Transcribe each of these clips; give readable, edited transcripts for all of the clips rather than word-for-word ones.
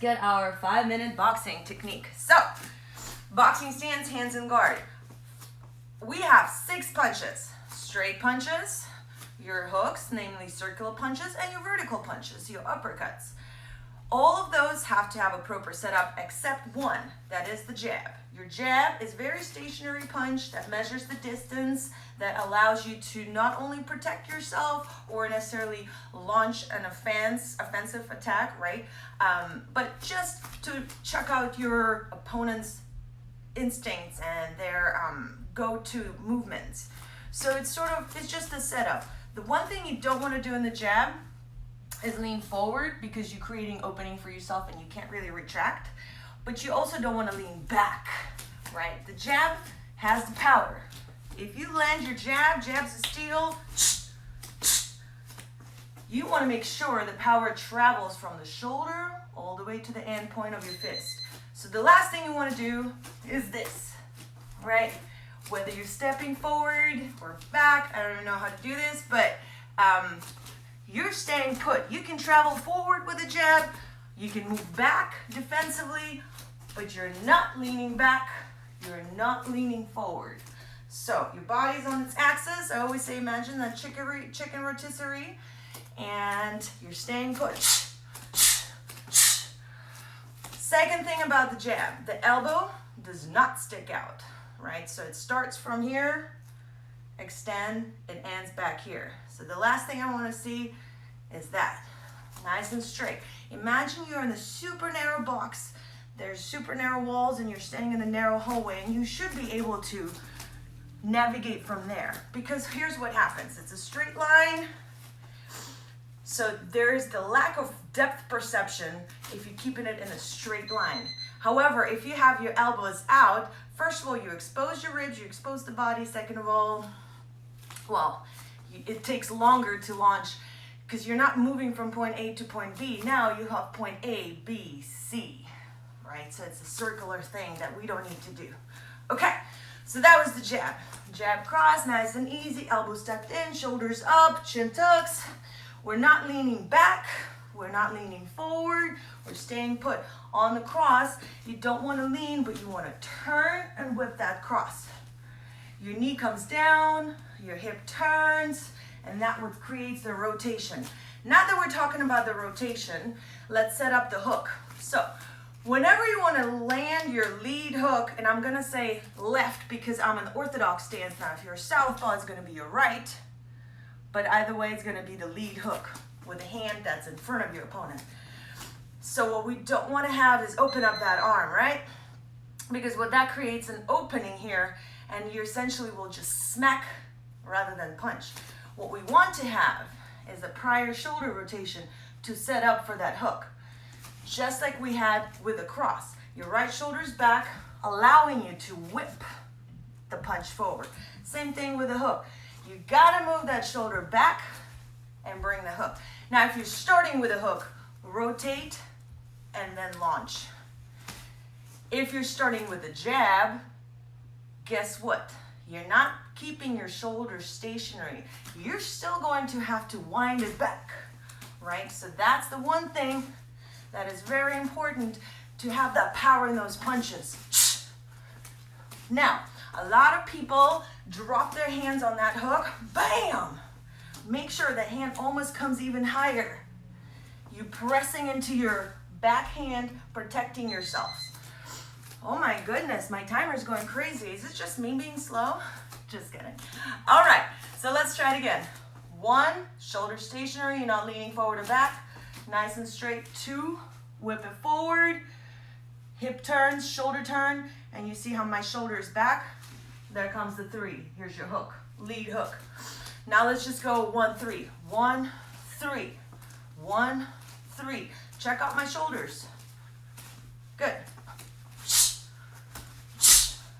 Get our 5-minute boxing technique. So, boxing stance, hands in guard. We have 6 punches. Straight punches, your hooks, namely circular punches, and your vertical punches, your uppercuts. All of those have to have a proper setup except one, that is the jab. Your jab is a very stationary punch that measures the distance, that allows you to not only protect yourself or necessarily launch an offensive attack, right? But just to check out your opponent's instincts and their go-to movements. So it's just a setup. The one thing you don't want to do in the jab is lean forward because you're creating opening for yourself and you can't really retract. But you also don't want to lean back, right? The jab has the power. If you land your jab's a steel, you want to make sure the power travels from the shoulder all the way to the end point of your fist. So the last thing you want to do is this, right? Whether you're stepping forward or back, I don't even know how to do this, but you're staying put. You can travel forward with a jab, you can move back defensively, but you're not leaning back, you're not leaning forward. So your body's on its axis. I always say imagine that chicken rotisserie, and you're staying put. Second thing about the jab, the elbow does not stick out, right? So it starts from here, extend, it ends back here. So the last thing I want to see is that, nice and straight. Imagine you're in the super narrow box, there's super narrow walls and you're standing in the narrow hallway, and you should be able to navigate from there, because here's what happens. It's a straight line, so there's the lack of depth perception if you're keeping it in a straight line. However, if you have your elbows out, first of all, you expose your ribs, you expose the body. Second of all, well, it takes longer to launch because you're not moving from point A to point B. Now you have point A, B, C, right? So it's a circular thing that we don't need to do. Okay, so that was the jab. Jab cross, nice and easy, elbows tucked in, shoulders up, chin tucks. We're not leaning back, we're not leaning forward, we're staying put. On the cross, you don't want to lean, but you want to turn and whip that cross. Your knee comes down, your hip turns, and that what creates the rotation. Now that we're talking about the rotation, let's set up the hook. So whenever you want to land your lead hook, and I'm going to say left because I'm an orthodox stance now. If you're a southpaw, it's going to be your right. But either way, it's going to be the lead hook with a hand that's in front of your opponent. So what we don't want to have is open up that arm, right? Because what that creates an opening here, and you essentially will just smack rather than punch. What we want to have is a prior shoulder rotation to set up for that hook. Just like we had with a cross. Your right shoulder's back, allowing you to whip the punch forward. Same thing with a hook. You gotta move that shoulder back and bring the hook. Now, if you're starting with a hook, rotate and then launch. If you're starting with a jab, guess what? You're not keeping your shoulders stationary. You're still going to have to wind it back, right? So that's the one thing that is very important, to have that power in those punches. Now, a lot of people drop their hands on that hook, bam! Make sure the hand almost comes even higher. You pressing into your backhand, protecting yourselves. Oh my goodness, my timer's going crazy. Is it just me being slow? Just kidding. All right, so let's try it again. 1, shoulder stationary, you're not leaning forward or back. Nice and straight. 2, whip it forward. Hip turns, shoulder turn, and you see how my shoulder is back? There comes the 3. Here's your hook, lead hook. Now let's just go 1, 3. 1, 3. 1, 3. Check out my shoulders. Good.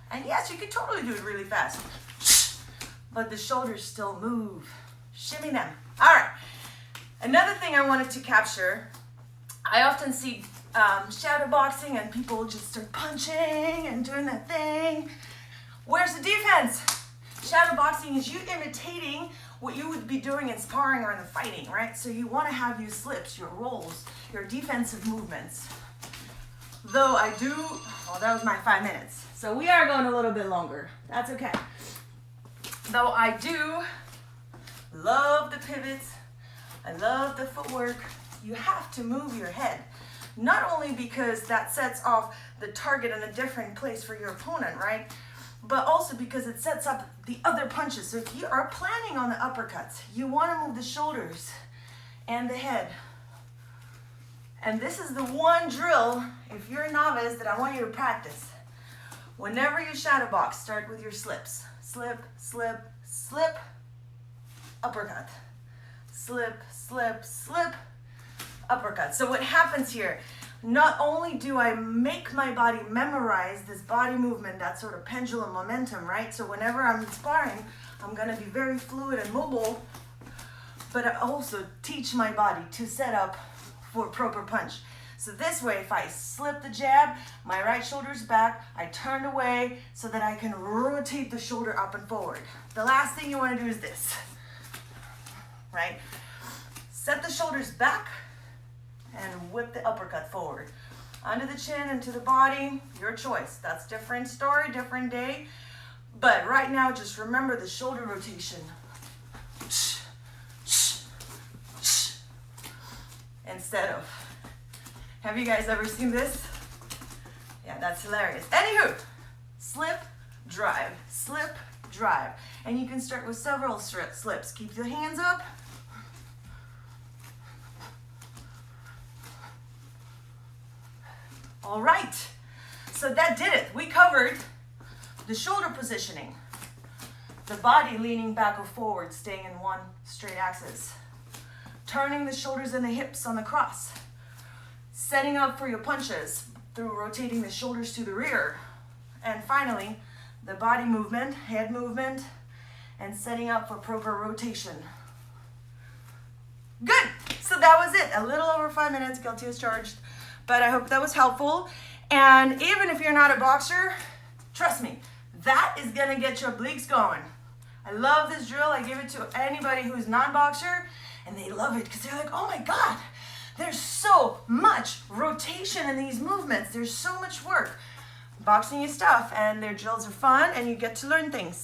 And yes, you can totally do it really fast. But the shoulders still move. Shimmy them. All right. Another thing I wanted to capture, I often see shadow boxing and people just start punching and doing that thing. Where's the defense? Shadow boxing is you imitating what you would be doing in sparring or in the fighting, right? So you want to have your slips, your rolls, your defensive movements. Though I do, well, that was my 5 minutes. So we are going a little bit longer. That's okay. Though I do love the pivots, I love the footwork, you have to move your head. Not only because that sets off the target in a different place for your opponent, right? But also because it sets up the other punches. So if you are planning on the uppercuts, you want to move the shoulders and the head. And this is the one drill, if you're a novice, that I want you to practice. Whenever you shadow box, start with your slips. Slip, slip, slip, uppercut. Slip, slip, slip, uppercut. So what happens here, not only do I make my body memorize this body movement, that sort of pendulum momentum, right? So whenever I'm sparring, I'm gonna be very fluid and mobile, but I also teach my body to set up for a proper punch. So this way, if I slip the jab, my right shoulder's back, I turn away so that I can rotate the shoulder up and forward. The last thing you wanna do is this, right? Set the shoulders back and whip the uppercut forward. Under the chin and to the body, your choice. That's different story, different day. But right now, just remember the shoulder rotation. Instead of, have you guys ever seen this? Yeah, that's hilarious. Anywho, slip, drive, slip, drive. And you can start with several slips. Keep your hands up. All right, so that did it. We covered the shoulder positioning, the body leaning back or forward, staying in one straight axis, turning the shoulders and the hips on the cross, setting up for your punches through rotating the shoulders to the rear, and finally, the body movement, head movement, and setting up for proper rotation. Good, so that was it. A little over 5 minutes, guilty as charged. But I hope that was helpful. And even if you're not a boxer, trust me, that is gonna get your obliques going. I love this drill. I give it to anybody who's non-boxer, and they love it because they're like, oh my God, there's so much rotation in these movements. There's so much work. Boxing is tough, and their drills are fun, and you get to learn things.